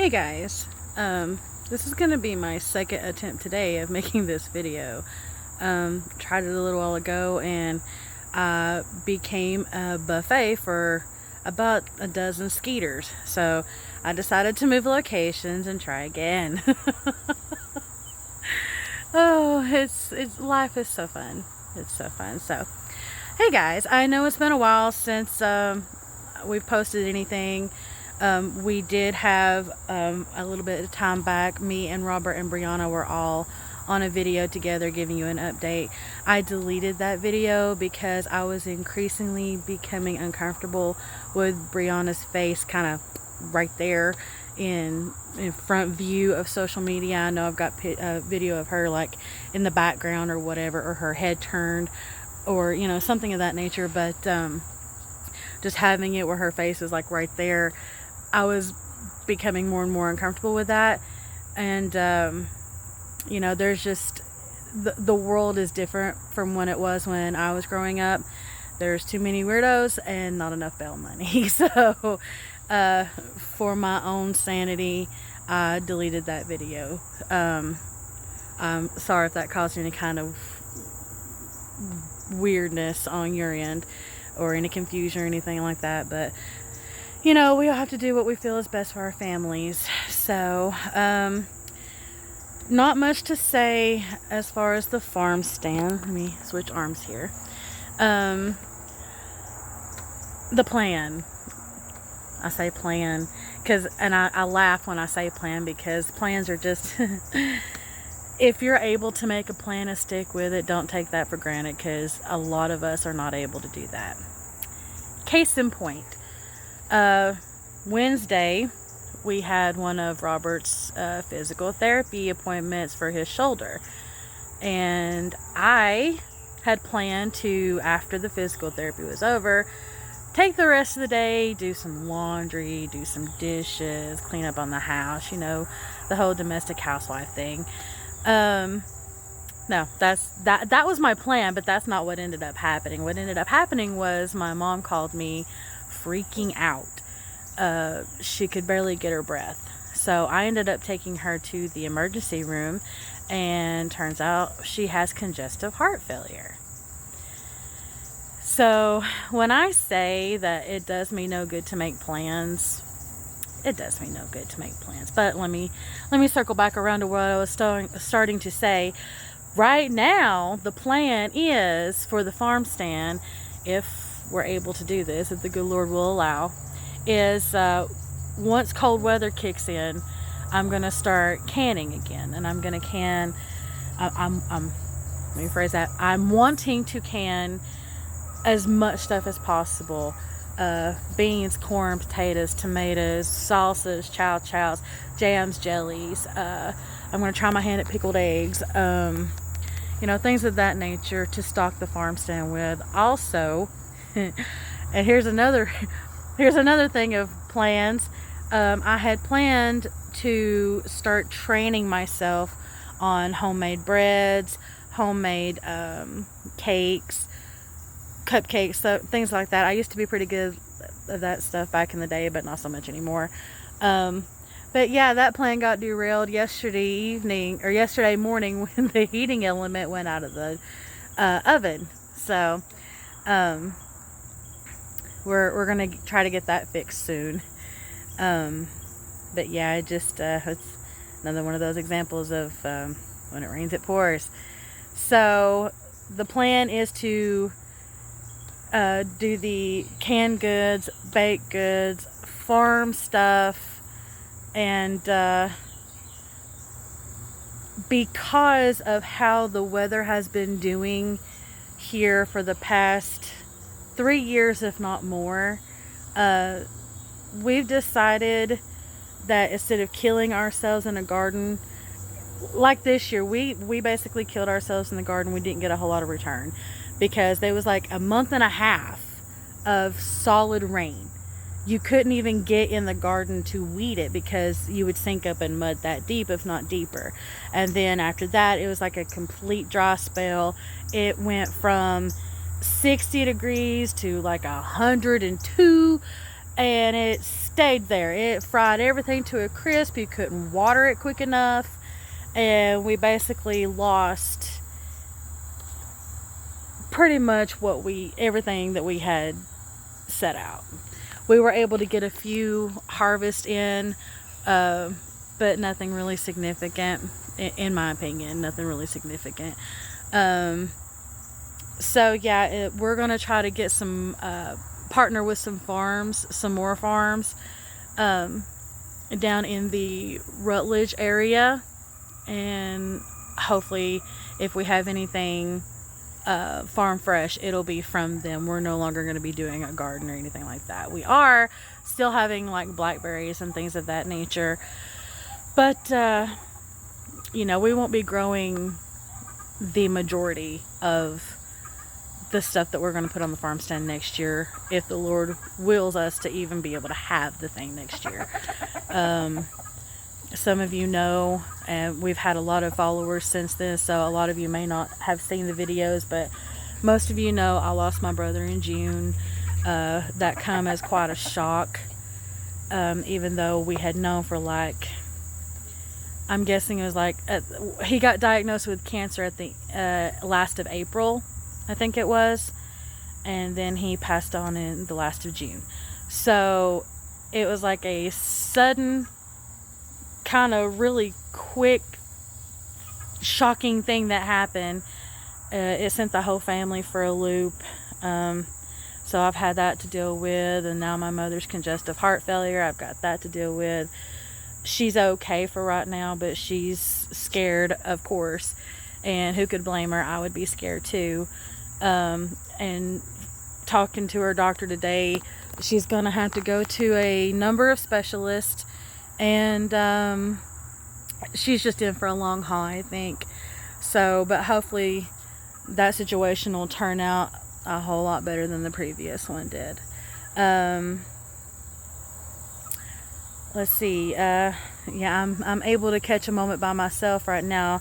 Hey guys, this is gonna be my second attempt today of making this video. Tried it a little while ago and became a buffet for about a dozen skeeters. So I decided to move locations and try again. Oh, it's life is so fun. It's so fun. So, hey guys, I know it's been a while since we've posted anything. We did have a little bit of time back. Me and Robert and Brianna were all on a video together giving you an update. I deleted that video because I was increasingly becoming uncomfortable with Brianna's face kind of right there in front view of social media. I know I've got a video of her like in the background or whatever, or her head turned, or you know, something of that nature, but just having it where her face is like right there, I was becoming more and more uncomfortable with that. And you know, there's just the world is different from when it was when I was growing up. There's too many weirdos and not enough bail money. So for my own sanity, I deleted that video. I'm sorry if that caused any kind of weirdness on your end or any confusion or anything like that, but you know, we all have to do what we feel is best for our families. So not much to say as far as the farm stand. Let me switch arms here. The plan, I say plan because, and I laugh when I say plan, because plans are just if you're able to make a plan and stick with it, don't take that for granted, because a lot of us are not able to do that. Case in point, Wednesday we had one of Robert's physical therapy appointments for his shoulder, and I had planned to, after the physical therapy was over, take the rest of the day, do some laundry, do some dishes, clean up on the house, you know, the whole domestic housewife thing. No, that was my plan, but that's not what ended up happening. What ended up happening was my mom called me freaking out. She could barely get her breath. So I ended up taking her to the emergency room, and turns out she has congestive heart failure. So when I say that it does me no good to make plans, it does me no good to make plans. But let me circle back around to what I was starting to say. Right now, the plan is for the farm stand, if we're able to do this, if the good Lord will allow, is once cold weather kicks in, I'm going to start canning again. And I'm going to can, let me phrase that, I'm wanting to can as much stuff as possible. Beans, corn, potatoes, tomatoes, salsas, chow-chows, jams, jellies. I'm going to try my hand at pickled eggs. You know, things of that nature to stock the farm stand with. Also, and here's another thing of plans. I had planned to start training myself on homemade breads, homemade cakes, cupcakes, so things like that. I used to be pretty good at that stuff back in the day, but not so much anymore. But yeah, that plan got derailed yesterday morning when the heating element went out of the oven. So we're gonna try to get that fixed soon. But yeah, it's another one of those examples of when it rains it pours. So the plan is to do the canned goods, baked goods, farm stuff, and because of how the weather has been doing here for the past 3 years, if not more, we've decided that instead of killing ourselves in a garden, like this year, we basically killed ourselves in the garden. We didn't get a whole lot of return because there was like a month and a half of solid rain. You couldn't even get in the garden to weed it because you would sink up in mud that deep, if not deeper. And then after that, it was like a complete dry spell. It went from 60 degrees to like 102, and it stayed there. It fried everything to a crisp. You couldn't water it quick enough, and we basically lost pretty much everything that we had set out. We were able to get a few harvests in, but nothing really significant, in my opinion. Nothing really significant. So yeah, we're gonna try to get some partner with some more farms, down in the Rutledge area, and hopefully, if we have anything farm fresh, it'll be from them. We're no longer going to be doing a garden or anything like that. We are still having like blackberries and things of that nature, but we won't be growing the majority of the stuff that we're going to put on the farm stand next year, if the Lord wills us to even be able to have the thing next year. Some of you know, and we've had a lot of followers since then, so a lot of you may not have seen the videos, but most of you know I lost my brother in June. That come as quite a shock, even though we had known for I'm guessing it was he got diagnosed with cancer at the last of April, I think it was, and then he passed on in the last of June. So it was like a sudden, kind of really quick, shocking thing that happened. It sent the whole family for a loop. So I've had that to deal with, and now my mother's congestive heart failure, I've got that to deal with. She's okay for right now, but she's scared, of course, and who could blame her? I would be scared too. And talking to her doctor today, she's gonna have to go to a number of specialists, and she's just in for a long haul, I think. So, but hopefully that situation will turn out a whole lot better than the previous one did. Let's see. Yeah, I'm able to catch a moment by myself right now,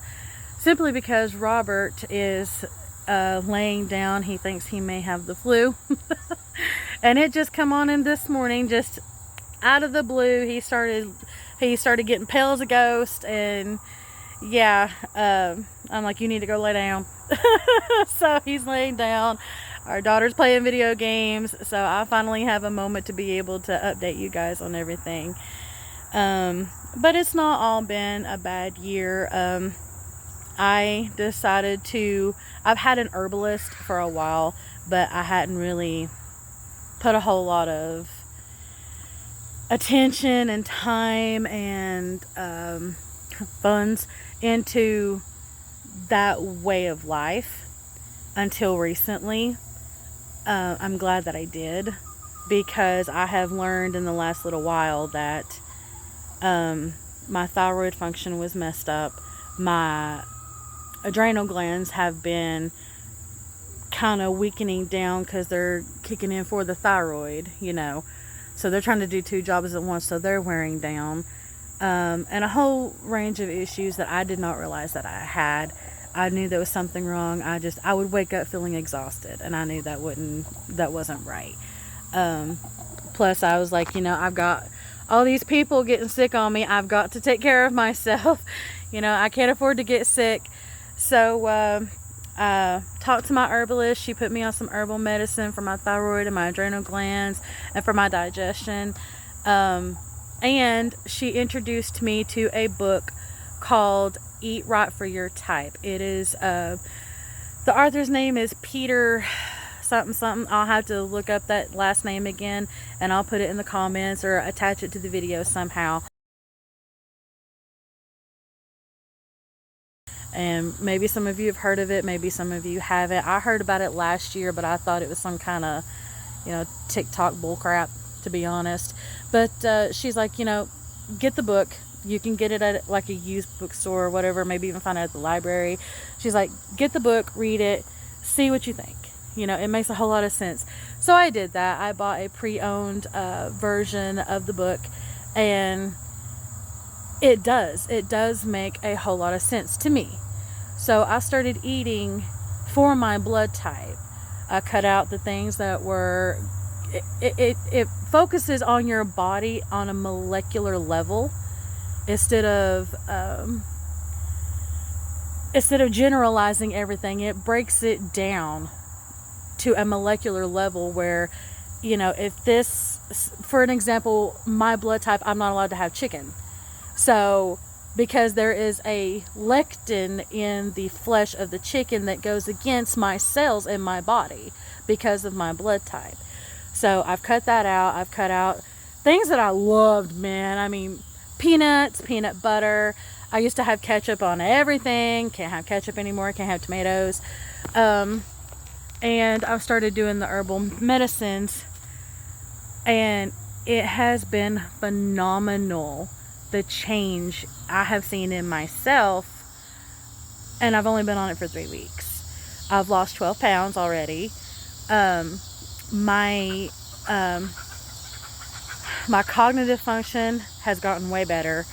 simply because Robert is laying down. He thinks he may have the flu, and it just come on him this morning, just out of the blue. He started getting pale as a ghost, and yeah, I'm like, you need to go lay down. So he's laying down. Our daughter's playing video games, so I finally have a moment to be able to update you guys on everything. But it's not all been a bad year. I decided I've had an herbalist for a while, but I hadn't really put a whole lot of attention and time and funds into that way of life until recently. I'm glad that I did, because I have learned in the last little while that my thyroid function was messed up. My adrenal glands have been kind of weakening down because they're kicking in for the thyroid, so they're trying to do two jobs at once, so they're wearing down, and a whole range of issues that I did not realize that I had. I knew there was something wrong. I would wake up feeling exhausted, and I knew that wasn't right. Plus I was like, I've got all these people getting sick on me. I've got to take care of myself. I can't afford to get sick. So I talked to my herbalist. She put me on some herbal medicine for my thyroid and my adrenal glands and for my digestion. And she introduced me to a book called Eat Right for Your Type. It is the author's name is Peter something. I'll have to look up that last name again, and I'll put it in the comments or attach it to the video somehow. And maybe some of you have heard of it, maybe some of you haven't. I heard about it last year, but I thought it was some kind of TikTok bullcrap, to be honest. But she's like, get the book. You can get it at like a used bookstore or whatever, maybe even find it at the library. She's like, get the book, read it, see what you think. It makes a whole lot of sense. So I did that. I bought a pre-owned version of the book, and it does make a whole lot of sense to me. So I started eating for my blood type. I cut out the things that were it focuses on your body on a molecular level instead of generalizing everything. It breaks it down to a molecular level where, if this, for an example, my blood type, I'm not allowed to have chicken. So because there is a lectin in the flesh of the chicken that goes against my cells in my body because of my blood type. So I've cut that out. I've cut out things that I loved, man. I mean, peanuts, peanut butter. I used to have ketchup on everything. Can't have ketchup anymore. Can't have tomatoes. And I've started doing the herbal medicines, and it has been phenomenal, the change I have seen in myself. And I've only been on it for 3 weeks. I've lost 12 pounds already. My cognitive function has gotten way better.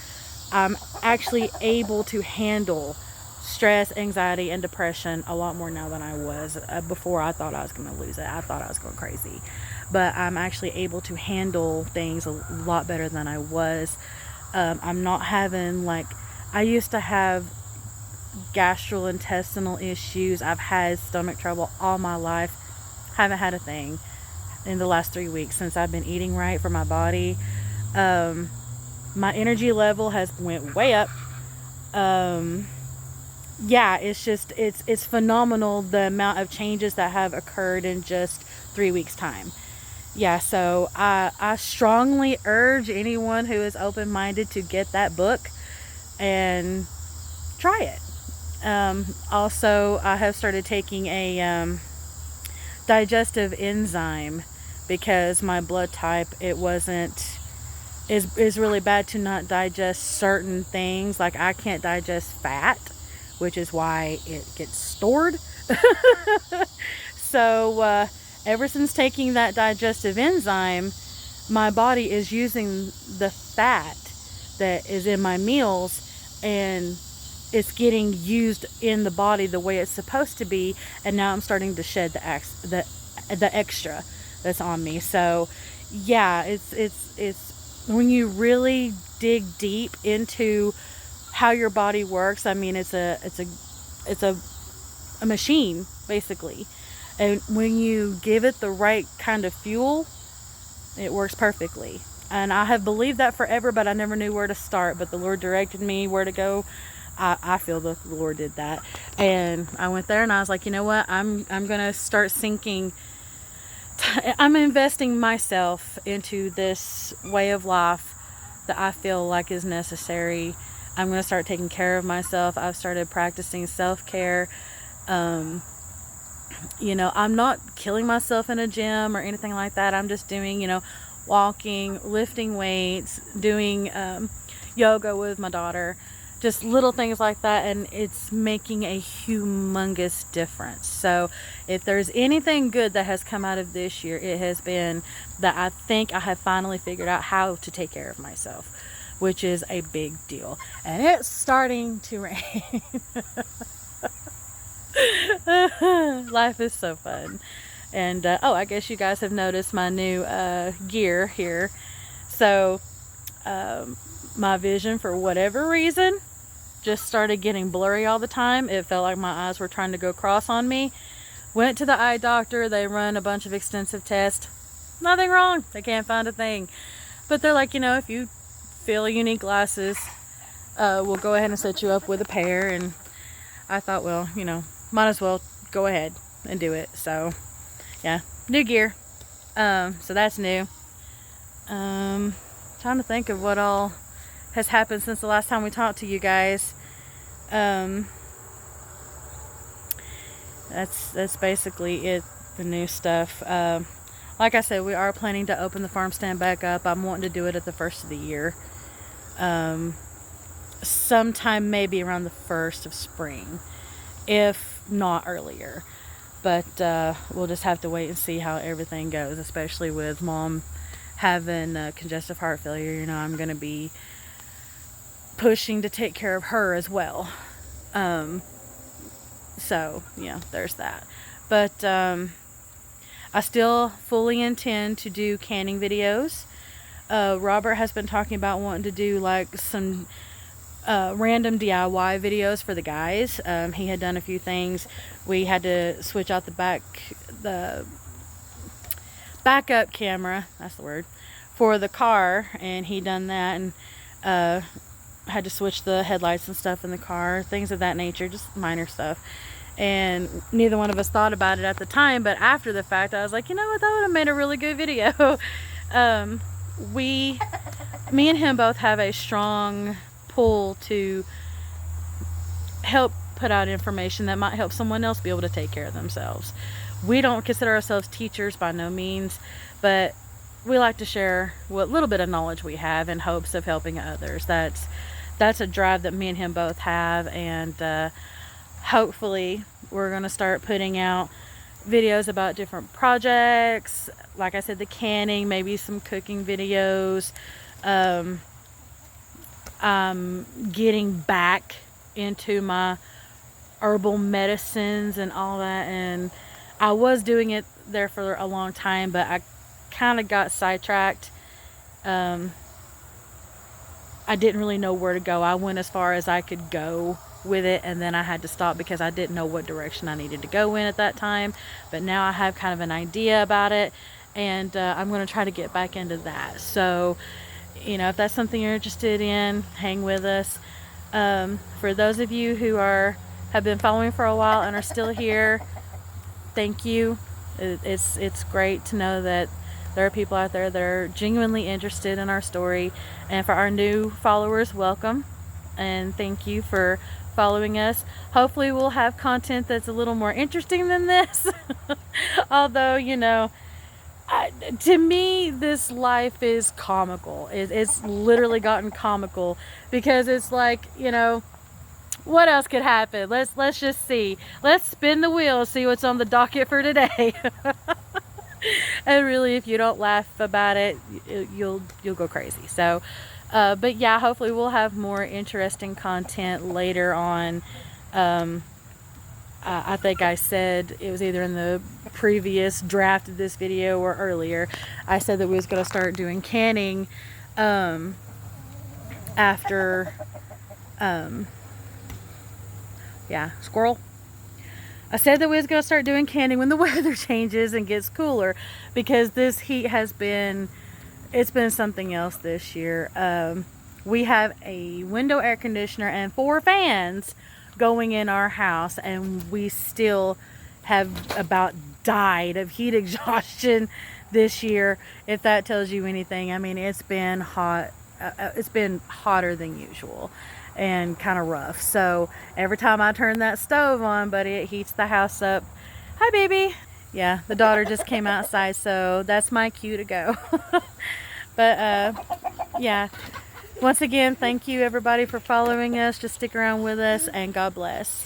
I'm actually able to handle stress, anxiety, and depression a lot more now than I was. Before, I thought I was going to lose it. I thought I was going crazy. But I'm actually able to handle things a lot better than I was. I'm not having, I used to have gastrointestinal issues. I've had stomach trouble all my life. Haven't had a thing in the last 3 weeks since I've been eating right for my body. My energy level has went way up. Yeah, it's phenomenal, the amount of changes that have occurred in just 3 weeks time. Yeah, so I strongly urge anyone who is open-minded to get that book and try it. Also, I have started taking a digestive enzyme because my blood type, is really bad to not digest certain things. Like, I can't digest fat, which is why it gets stored. So ever since taking that digestive enzyme, my body is using the fat that is in my meals, and it's getting used in the body the way it's supposed to be. And now I'm starting to shed the extra that's on me. So yeah, it's when you really dig deep into how your body works. I mean, it's a machine, basically. And when you give it the right kind of fuel, it works perfectly. And I have believed that forever, but I never knew where to start. But the Lord directed me where to go. I feel the Lord did that. And I went there and I was like, you know what? I'm going to start sinking. I'm investing myself into this way of life that I feel like is necessary. I'm going to start taking care of myself. I've started practicing self-care. I'm not killing myself in a gym or anything like that. I'm just doing, walking, lifting weights, doing yoga with my daughter, just little things like that, and it's making a humongous difference. So if there's anything good that has come out of this year, it has been that I think I have finally figured out how to take care of myself, which is a big deal. And it's starting to rain. Life is so fun. And I guess you guys have noticed my new gear here. So my vision, for whatever reason, just started getting blurry all the time. It felt like my eyes were trying to go cross on me. Went to the eye doctor. They run a bunch of extensive tests. Nothing wrong. They can't find a thing. But they're like, if you feel you need glasses, we'll go ahead and set you up with a pair. And I thought, well, might as well go ahead and do it. So yeah, new gear. So that's new. Trying to think of what all has happened since the last time we talked to you guys. That's basically it, the new stuff. Like I said, we are planning to open the farm stand back up. I'm wanting to do it at the first of the year. Sometime maybe around the 1st of spring, if not earlier. But we'll just have to wait and see how everything goes, especially with Mom having congestive heart failure. I'm going to be pushing to take care of her as well. So yeah, there's that. But I I still fully intend to do canning videos. Robert has been talking about wanting to do like some random DIY videos for the guys. He had done a few things. We had to switch out the backup camera, that's the word, for the car, and he done that, and had to switch the headlights and stuff in the car, things of that nature, just minor stuff. And neither one of us thought about it at the time, but after the fact I was like, you know what, that would have made a really good video. Me and him both have a strong pull to help put out information that might help someone else be able to take care of themselves. We don't consider ourselves teachers by no means, but we like to share what little bit of knowledge we have in hopes of helping others. That's a drive that me and him both have, and hopefully we're going to start putting out videos about different projects, like I said, the canning, maybe some cooking videos. I'm getting back into my herbal medicines and all that, and I was doing it there for a long time, but I kind of got sidetracked. I didn't really know where to go. I went as far as I could go with it, and then I had to stop because I didn't know what direction I needed to go in at that time. But now I have kind of an idea about it, and I'm going to try to get back into that. So, you know, if that's something you're interested in, hang with us. For those of you who have been following for a while and are still here, thank you. It's great to know that there are people out there that are genuinely interested in our story. And for our new followers, welcome, and thank you for following us. Hopefully we'll have content that's a little more interesting than this. Although, you know, to me, this life is comical. It's literally gotten comical, because it's like, you know, what else could happen? Let's just see. Let's spin the wheel, see what's on the docket for today. And really, if you don't laugh about it, you'll go crazy. So, but yeah, hopefully we'll have more interesting content later on. I think I said, it was either in the previous draft of this video or earlier, I said that we was going to start doing canning after, squirrel. I said that we was going to start doing canning when the weather changes and gets cooler, because this heat it's been something else this year. We have a window air conditioner and 4 fans going in our house, and we still have about died of heat exhaustion this year, if that tells you anything. I mean, it's been hot. It's been hotter than usual and kind of rough. So every time I turn that stove on, buddy, it heats the house up. Hi, baby. Yeah, the daughter just came outside, so that's my cue to go. But yeah, once again, thank you everybody for following us. Just stick around with us, and God bless.